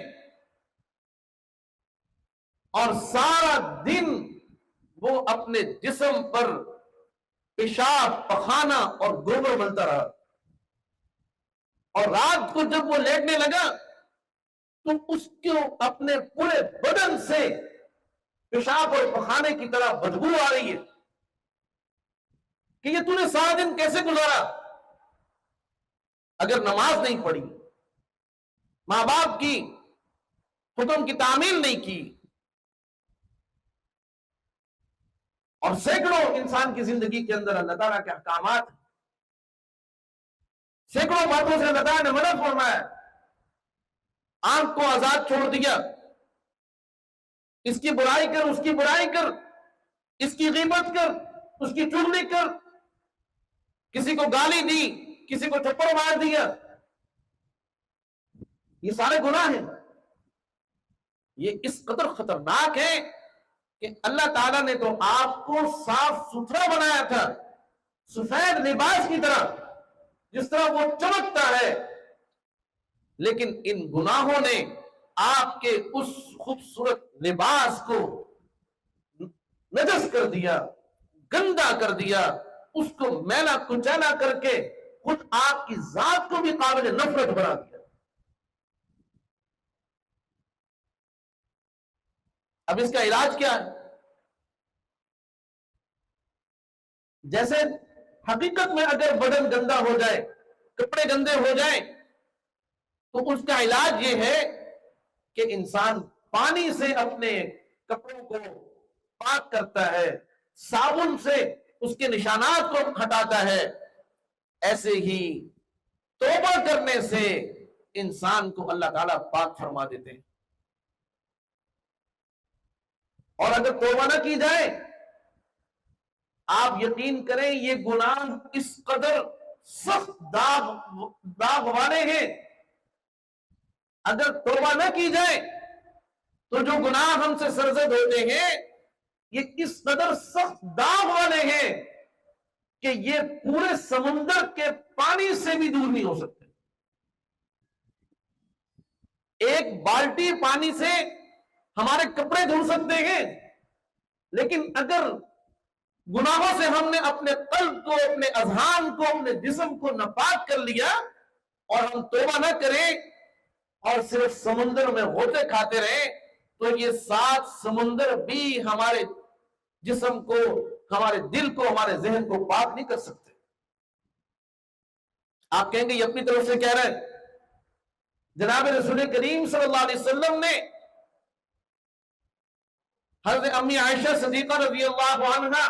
اور سارا دن وہ اپنے جسم پر پیشاب، پخانہ اور گوبر ملتا رہا، اور رات کو جب وہ لیٹنے لگا تو اس کو اپنے پورے بدن سے پیشاب اور پخانے کی طرح بدبو آ رہی ہے کہ یہ تو نے سارا دن کیسے گزارا. اگر نماز نہیں پڑھی، ماں باپ کی حکم کی تعمیل نہیں کی، اور سینکڑوں انسان کی زندگی کے اندر اللہ تعالیٰ کے احکامات، سینکڑوں باتوں سے اللہ تعالیٰ نے منع فرمایا، آنکھ کو آزاد چھوڑ دیا، اس کی برائی کر، اس کی برائی کر، اس کی غیبت کر، اس کی چغلی کر، کسی کو گالی دی، کسی کو تھپڑ مار دیا، یہ سارے گناہ ہیں. یہ اس قدر خطرناک ہے کہ اللہ تعالیٰ نے تو آپ کو صاف ستھرا بنایا تھا، سفید لباس کی طرح جس طرح وہ چمکتا ہے، لیکن ان گناہوں نے آپ کے اس خوبصورت لباس کو نجس کر دیا، گندا کر دیا، اس کو میلا کچیلا کر کے خود آپ کی ذات کو بھی قابل نفرت بنا دیا. اب اس کا علاج کیا ہے؟ جیسے حقیقت میں اگر بدن گندا ہو جائے، کپڑے گندے ہو جائیں، تو اس کا علاج یہ ہے کہ انسان پانی سے اپنے کپڑوں کو پاک کرتا ہے، صابن سے اس کے نشانات کو ہٹاتا ہے، ایسے ہی توبہ کرنے سے انسان کو اللہ تعالیٰ پاک فرما دیتے ہیں. اور اگر توبہ نہ کی جائے، آپ یقین کریں یہ گناہ اس قدر سخت داغ والے ہیں، اگر توبہ نہ کی جائے تو جو گناہ ہم سے سرزد ہوتے ہیں یہ اس قدر سخت داغ والے ہیں کہ یہ پورے سمندر کے پانی سے بھی دور نہیں ہو سکتے. ایک بالٹی پانی سے ہمارے کپڑے دھل سکتے ہیں، لیکن اگر گناہوں سے ہم نے اپنے قلب کو، اپنے اذہان کو، اپنے جسم کو ناپاک کر لیا اور ہم توبہ نہ کریں اور صرف سمندر میں غوطے کھاتے رہیں تو یہ 7 سمندر بھی ہمارے جسم کو، ہمارے دل کو، ہمارے ذہن کو پاک نہیں کر سکتے. آپ کہیں گے یہ اپنی طرف سے کہہ رہے ہیں. جناب رسول کریم صلی اللہ علیہ وسلم نے حضرت امی عائشہ صدیقہ رضی اللہ عنہا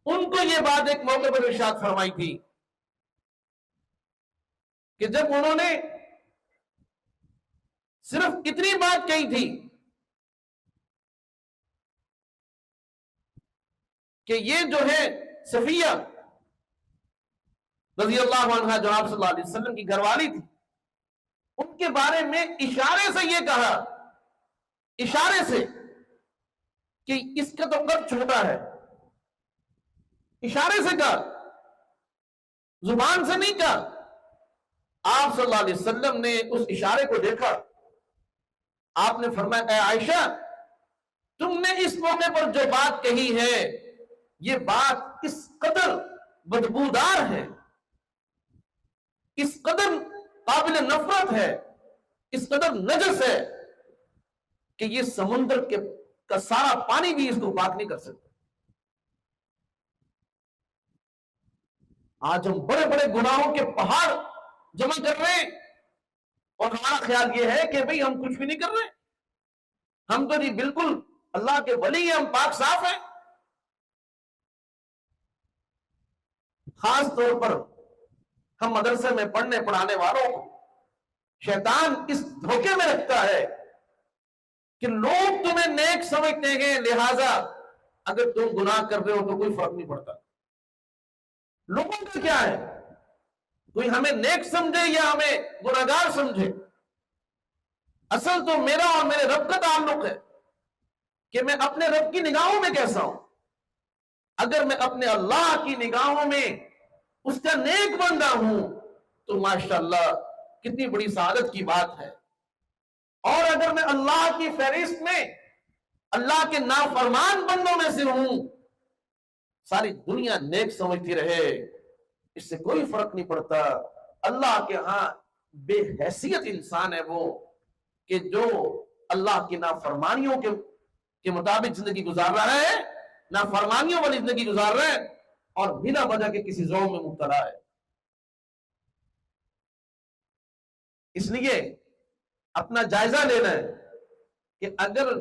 ان کو یہ بات ایک موقع پر ارشاد فرمائی تھی کہ جب انہوں نے صرف اتنی بات کہی تھی کہ یہ جو ہے صفیہ رضی اللہ عنہا جو آپ صلی اللہ علیہ وسلم کی گھر والی تھی، ان کے بارے میں اشارے سے یہ کہا، اشارے سے، کہ اس کا تو قد چھوٹا ہے. اشارے سے کہا، زبان سے نہیں کہا. آپ صلی اللہ علیہ وسلم نے اس اشارے کو دیکھا، آپ نے فرمایا اے عائشہ تم نے اس موقع پر جو بات کہی ہے یہ بات اس قدر بدبودار ہے، اس قدر قابل نفرت ہے، اس قدر نجس ہے کہ یہ سمندر کا سارا پانی بھی اس کو پاک نہیں کر سکتا. آج ہم بڑے بڑے گناہوں کے پہاڑ جمع کر رہے ہیں اور ہمارا خیال یہ ہے کہ بھئی ہم کچھ بھی نہیں کر رہے، ہم تو جی بالکل اللہ کے ولی ہیں، ہم پاک صاف ہیں. خاص طور پر ہم مدرسے میں پڑھنے پڑھانے والوں کو شیطان اس دھوکے میں رکھتا ہے کہ لوگ تمہیں نیک سمجھتے ہیں، لہذا اگر تم گناہ کر رہے ہو تو کوئی فرق نہیں پڑتا. لوگوں کا کیا ہے، کوئی ہمیں نیک سمجھے یا ہمیں گناہگار سمجھے، اصل تو میرا اور میرے رب کا تعلق ہے کہ میں اپنے رب کی نگاہوں میں کیسا ہوں. اگر میں اپنے اللہ کی نگاہوں میں اس کا نیک بندہ ہوں تو ماشاءاللہ کتنی بڑی سعادت کی بات ہے. اور اگر میں اللہ کی فہرست میں اللہ کے نافرمان بندوں میں سے ہوں، ساری دنیا نیک سمجھتی رہے، اس سے کوئی فرق نہیں پڑتا. اللہ کے ہاں بے حیثیت انسان ہے وہ کہ جو اللہ کی نافرمانیوں کے مطابق زندگی گزار رہا ہے، نافرمانیوں والی زندگی گزار رہا ہے اور بنا وجہ کے کسی ذوق میں مبتلا ہے. اس لیے اپنا جائزہ لینا ہے کہ اگر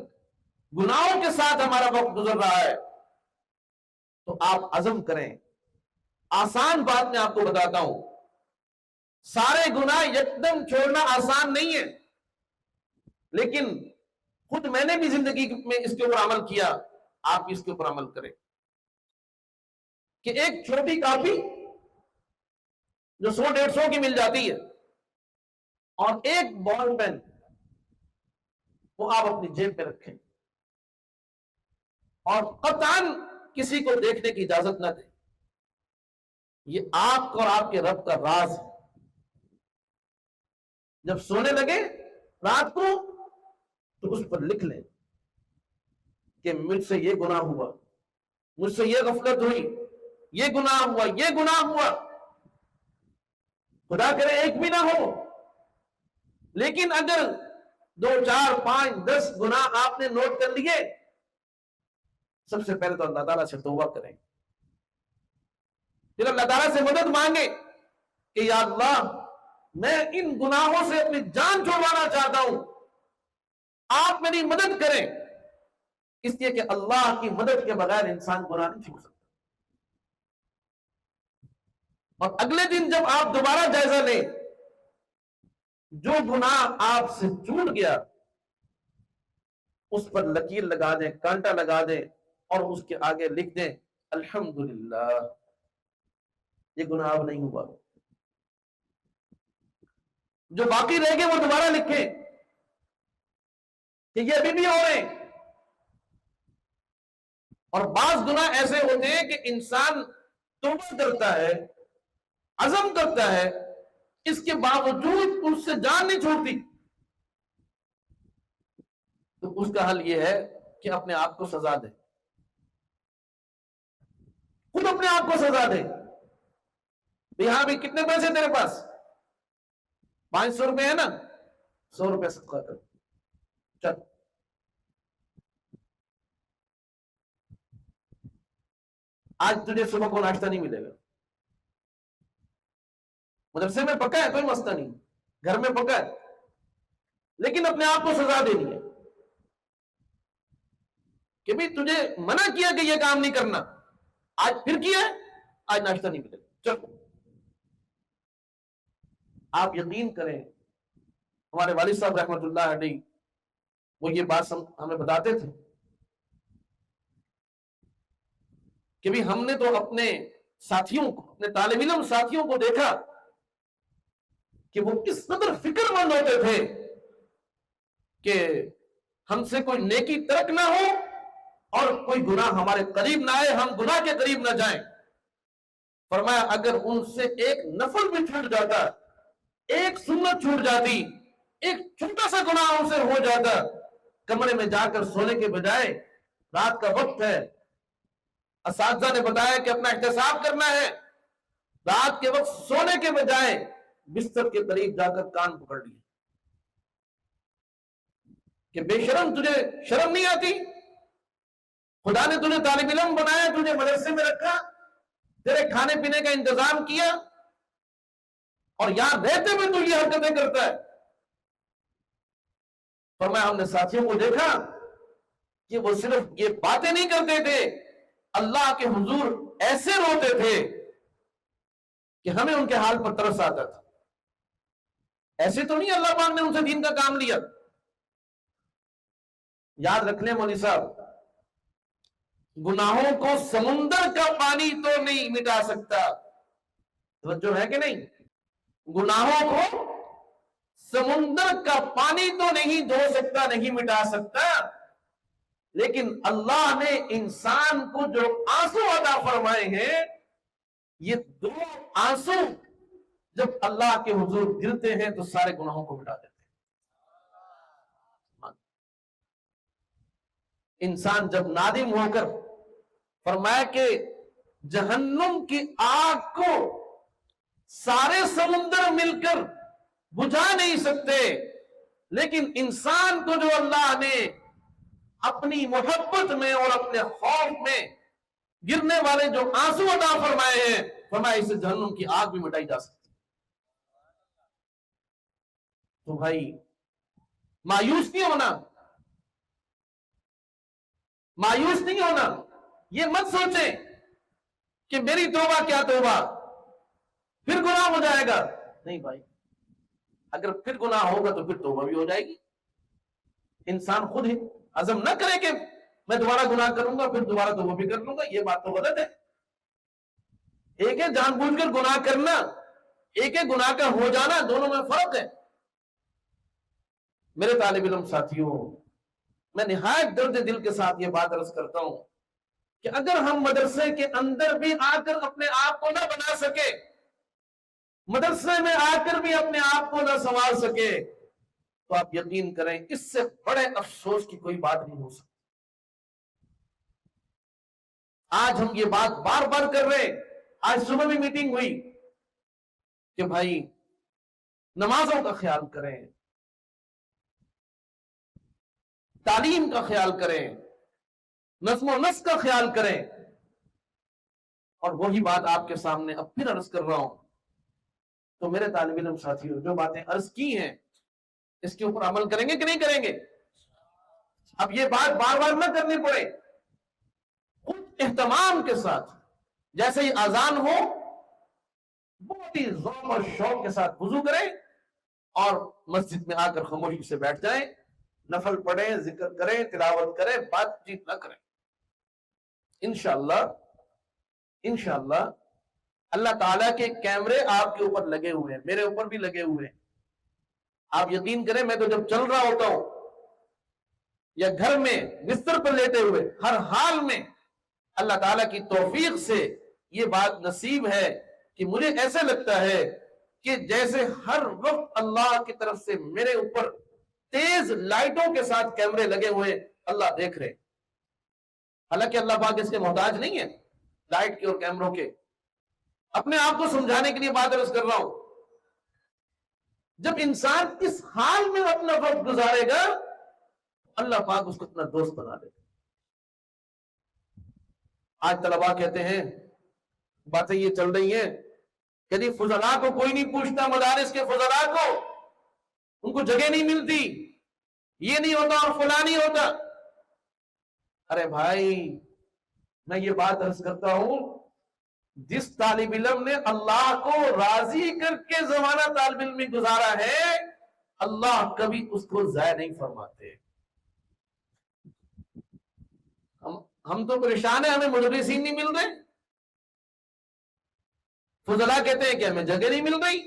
گناہوں کے ساتھ ہمارا وقت گزر رہا ہے تو آپ عزم کریں. آسان بات میں آپ کو بتاتا ہوں، سارے گناہ یکدم چھوڑنا آسان نہیں ہے، لیکن خود میں نے بھی زندگی میں اس کے اوپر عمل کیا، آپ بھی اس کے اوپر عمل کریں کہ ایک چھوٹی کاپی جو 100-150 کی مل جاتی ہے اور ایک بال پین وہ آپ اپنی جیب پہ رکھیں اور قطعاً کسی کو دیکھنے کی اجازت نہ دیں. یہ آپ اور آپ کے رب کا راز ہے. جب سونے لگے رات کو تو اس پر لکھ لیں کہ مجھ سے یہ گناہ ہوا، مجھ سے یہ غفلت ہوئی، یہ گناہ ہوا، یہ گناہ ہوا. خدا کرے ایک بھی نہ ہو، لیکن اگر 2 4 5 10 گناہ آپ نے نوٹ کر لیے، سب سے پہلے تو اللہ تعالیٰ سے توبہ کریں، پھر اللہ تعالیٰ سے مدد مانگے کہ یا اللہ میں ان گناہوں سے اپنی جان چھڑوانا چاہتا ہوں، آپ میری مدد کریں. اس لیے کہ اللہ کی مدد کے بغیر انسان گناہ نہیں چھوڑ سکتا. اور اگلے دن جب آپ دوبارہ جائزہ لیں، جو گناہ آپ سے چھوٹ گیا اس پر لکیر لگا دیں، کانٹا لگا دیں، اور اس کے آگے لکھ دیں الحمدللہ یہ گناہ اب نہیں ہوا۔ جو باقی رہ گئے وہ دوبارہ لکھیں کہ یہ ابھی بھی ہو رہے ہیں۔ اور بعض گناہ ایسے ہوتے ہیں کہ انسان توبہ کرتا ہے، عزم کرتا ہے، اس کے باوجود اس سے جان نہیں چھوڑتی، تو اس کا حل یہ ہے کہ اپنے آپ کو سزا دے، خود اپنے آپ کو سزا دے۔ یہاں بھی کتنے پیسے تیرے پاس؟ 500 روپے ہے نا، 100 روپے صدقہ کر، چل آج تجھے صبح کو ناشتہ نہیں ملے گا، مدرسے میں پکا ہے کوئی مسئلہ نہیں، گھر میں پکا ہے، لیکن اپنے آپ کو سزا دینی ہے کہ بھی تجھے منع کیا کہ یہ کام نہیں کرنا، آج پھر کیا ہے، آج ناشتہ نہیں ملے گا، چلو۔ آپ یقین کریں، ہمارے والد صاحب رحمۃ اللہ علیہ وہ یہ بات ہمیں بتاتے تھے کہ بھی ہم نے تو اپنے ساتھیوں کو، اپنے طالب علم ساتھیوں کو دیکھا کہ وہ کس قدر فکر مند ہوتے تھے کہ ہم سے کوئی نیکی ترک نہ ہو اور کوئی گناہ ہمارے قریب نہ آئے، ہم گناہ کے قریب نہ جائیں۔ فرمایا اگر ان سے ایک نفل بھی چھوٹ جاتا، ایک سنت چھوٹ جاتی، ایک چھوٹا سا گناہ ان سے ہو جاتا، کمرے میں جا کر سونے کے بجائے، رات کا وقت ہے، اساتذہ نے بتایا کہ اپنا احتساب کرنا ہے، رات کے وقت سونے کے بجائے بستر کے قریب جا کر کان پکڑ لیے کہ بے شرم، تجھے شرم نہیں آتی؟ خدا نے تجھے طالب علم بنایا، تجھے مدرسے میں رکھا، تیرے کھانے پینے کا انتظام کیا، اور یہاں رہتے ہوئے تو یہ حرکتیں کرتا ہے۔ فرمایا ہم نے ساتھیوں کو دیکھا کہ وہ صرف یہ باتیں نہیں کرتے تھے، اللہ کے حضور ایسے روتے تھے کہ ہمیں ان کے حال پر ترس آتا تھا۔ ایسے تو نہیں اللہ پاک نے ان سے دین کا کام لیا۔ یاد رکھ لیں مولوی صاحب، گناہوں کو سمندر کا پانی تو نہیں مٹا سکتا، توجہ ہے کہ نہیں؟ گناہوں کو سمندر کا پانی تو نہیں دھو سکتا، نہیں مٹا سکتا، لیکن اللہ نے انسان کو جو آنسو عطا فرمائے ہیں، یہ دو آنسو جب اللہ کے حضور گرتے ہیں تو سارے گناہوں کو مٹا دیتے ہیں۔ انسان جب نادم ہو کر، فرمایا کہ جہنم کی آگ کو سارے سمندر مل کر بجھا نہیں سکتے، لیکن انسان کو جو اللہ نے اپنی محبت میں اور اپنے خوف میں گرنے والے جو آنسو عطا فرمائے ہیں، فرمایا اسے جہنم کی آگ بھی مٹائی جا سکتی۔ تو بھائی مایوس نہیں ہونا، مایوس نہیں ہونا، یہ مت سوچیں کہ میری توبہ کیا توبہ، پھر گناہ ہو جائے گا، نہیں بھائی، اگر پھر گناہ ہوگا تو پھر توبہ بھی ہو جائے گی۔ انسان خود ہی عزم نہ کرے کہ میں دوبارہ گناہ کروں گا پھر دوبارہ توبہ بھی کر لوں گا، یہ بات تو غلط ہے۔ ایک ہے جان بوجھ کر گناہ کرنا، ایک ہے گناہ کا ہو جانا، دونوں میں فرق ہے۔ میرے طالب علم ساتھیوں، میں نہایت درد دل کے ساتھ یہ بات عرض کرتا ہوں کہ اگر ہم مدرسے کے اندر بھی آ کر اپنے آپ کو نہ بنا سکے، مدرسے میں آ کر بھی اپنے آپ کو نہ سنوار سکے، تو آپ یقین کریں اس سے بڑے افسوس کی کوئی بات نہیں ہو سکتی۔ آج ہم یہ بات بار بار کر رہے ہیں، آج صبح بھی میٹنگ ہوئی کہ بھائی نمازوں کا خیال کریں، تعلیم کا خیال کریں، نظم و نسق کا خیال کریں، اور وہی بات آپ کے سامنے اب پھر عرض کر رہا ہوں۔ تو میرے طالب علم ساتھیوں، جو باتیں عرض کی ہیں اس کے اوپر عمل کریں گے کہ نہیں کریں گے؟ اب یہ بات بار بار نہ کرنی پڑے، خود اہتمام کے ساتھ جیسے ہی اذان ہو بہت ہی ذوق اور شوق کے ساتھ وضو کریں اور مسجد میں آ کر خاموشی سے بیٹھ جائیں، نفل پڑھیں، ذکر کریں، تلاوت کریں، بات چیت نہ کریں۔ انشاءاللہ انشاءاللہ اللہ تعالیٰ کے کیمرے آپ کے اوپر لگے ہوئے ہیں، میرے اوپر بھی لگے ہوئے ہیں۔ آپ یقین کریں، میں تو جب چل رہا ہوتا ہوں یا گھر میں بستر پر لیٹے ہوئے، ہر حال میں اللہ تعالیٰ کی توفیق سے یہ بات نصیب ہے کہ مجھے ایسا لگتا ہے کہ جیسے ہر وقت اللہ کی طرف سے میرے اوپر تیز لائٹوں کے ساتھ کیمرے لگے ہوئے، اللہ دیکھ رہے۔ حالانکہ اللہ پاک اس کے محتاج نہیں ہے، لائٹ کے اور کیمروں کے۔ اپنے آپ کو سمجھانے کے لیے بات عرض کر رہا ہوں، جب انسان اس حال میں اپنا وقت گزارے گا اللہ پاک اس کو اپنا دوست بنا دے گا۔ آج طلباء کہتے ہیں، باتیں یہ چل رہی ہیں کہ جی فضلاء کو کوئی نہیں پوچھتا، مدارس کے فضلاء کو ان کو جگہ نہیں ملتی، یہ نہیں ہوتا اور فلاں نہیں ہوتا۔ ارے بھائی، میں یہ بات عرض کرتا ہوں، جس طالب علم نے اللہ کو راضی کر کے زمانہ طالب علم میں گزارا ہے، اللہ کبھی اس کو ضائع نہیں فرماتے۔ ہم تو پریشان ہیں، ہمیں مدرسین نہیں مل رہے، فضلاء کہتے ہیں کہ ہمیں جگہ نہیں مل رہی۔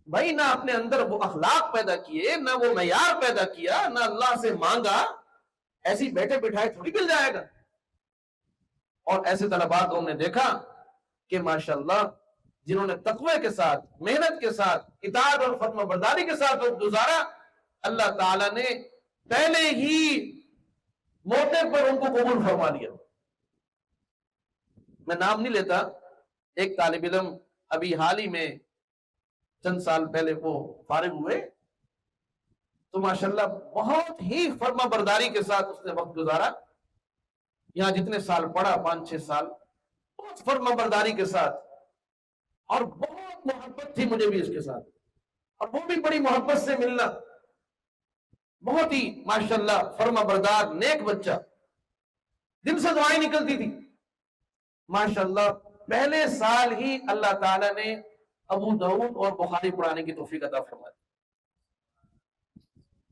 بھائی نہ اپنے اندر وہ اخلاق پیدا کیے، نہ وہ معیار پیدا کیا، نہ اللہ سے مانگا، ایسی بیٹھے بٹھائے تھوڑی مل جائے گا۔ اور ایسے طلباء کو ہم نے دیکھا کہ ماشاءاللہ جنہوں نے تقوی کے ساتھ، محنت کے ساتھ، اطاعت اور فرما برداری کے ساتھ وقت گزارا، اللہ تعالیٰ نے پہلے ہی موقع پر ان کو قبول فرما لیا۔ میں نام نہیں لیتا، ایک طالب علم ابھی حال ہی میں چند سال پہلے وہ فارغ ہوئے، تو ماشاءاللہ بہت ہی فرما برداری کے ساتھ اس نے وقت گزارا۔ یہاں جتنے سال پڑھا، 5-6 سال، بہت فرما برداری کے ساتھ، اور بہت محبت تھی مجھے بھی اس کے ساتھ، اور وہ بھی بڑی محبت سے ملنا، بہت ہی ماشاءاللہ فرما بردار نیک بچہ، دل سے دعائیں نکلتی تھی۔ ماشاءاللہ پہلے سال ہی اللہ تعالیٰ نے ابو داؤد اور بخاری پڑھانے کی توفیق عطا فرمائی۔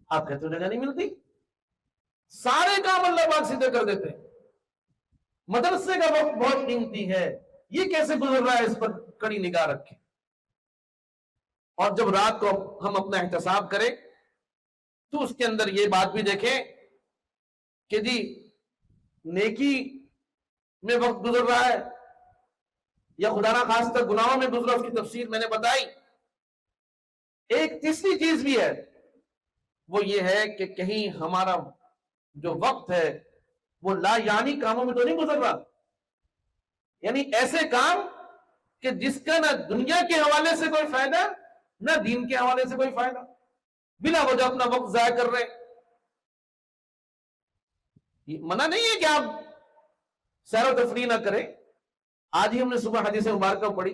آپ کہتے ہو جگہ نہیں ملتی، سارے کام اللہ پاک سیدھے کر دیتے ہیں۔ مدرسے کا وقت بہت قیمتی ہے، یہ کیسے گزر رہا ہے، اس پر کڑی نگاہ رکھیں۔ اور جب رات کو ہم اپنا احتساب کریں تو اس کے اندر یہ بات بھی دیکھیں کہ جی نیکی میں وقت گزر رہا ہے یا خدا نہ خواستہ گناہوں میں گزرا، اس کی تفسیر میں نے بتائی۔ ایک تیسری چیز بھی ہے، وہ یہ ہے کہ کہیں ہمارا جو وقت ہے وہ لا یعنی کاموں میں تو نہیں گزر رہا، یعنی ایسے کام کہ جس کا نہ دنیا کے حوالے سے کوئی فائدہ، نہ دین کے حوالے سے کوئی فائدہ، بلا وجہ اپنا وقت ضائع کر رہے۔ منع نہیں ہے کہ آپ سیر و تفریح نہ کریں۔ آج ہی ہم نے صبح حدیث مبارکہ پڑھی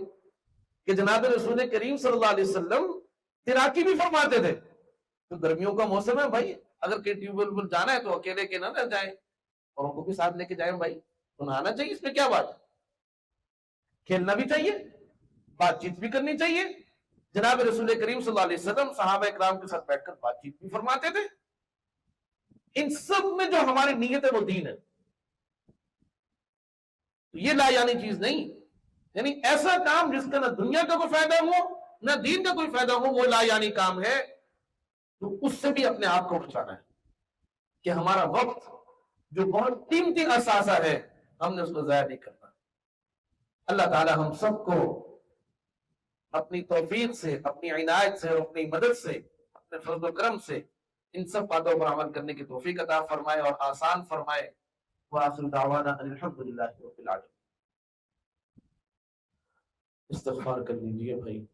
کہ جناب رسول کریم صلی اللہ علیہ وسلم تیراکی بھی فرماتے تھے۔ تو گرمیوں کا موسم ہے بھائی، اگر کہ ٹیوب ویل پر جانا ہے تو اکیلے کے نہ رہ جائیں، اور ان کو بھی ساتھ لے کے جائیں بھائی، نہانا چاہیے، اس میں کیا بات ہے، کھیلنا بھی چاہیے، بات چیت بھی کرنی چاہیے۔ جناب رسول کریم صلی اللہ علیہ وسلم صحابہ اکرام کے ساتھ بیٹھ کر بات چیت بھی فرماتے تھے۔ ان سب میں جو ہماری نیت ہے وہ دین ہے، یہ لا یعنی چیز نہیں، یعنی ایسا کام جس کا نہ دنیا کا کوئی فائدہ ہو نہ دین کا کوئی فائدہ ہو، وہ لا یعنی کام ہے، تو اس سے بھی اپنے آپ کو بچانا ہے کہ ہمارا وقت جو بہت قیمتی اثاثہ ہے ہم نے اس کو ضائع نہیں کرنا۔ اللہ تعالی ہم سب کو اپنی توفیق سے، اپنی عنایت سے اور اپنی مدد سے، اپنے فضل و کرم سے ان سب باتوں پر عمل کرنے کی توفیق عطا فرمائے اور آسان فرمائے۔ وآخر دعوانا ان الحمدللہ رب العالمین۔ استغفار کر لیجیے بھائی۔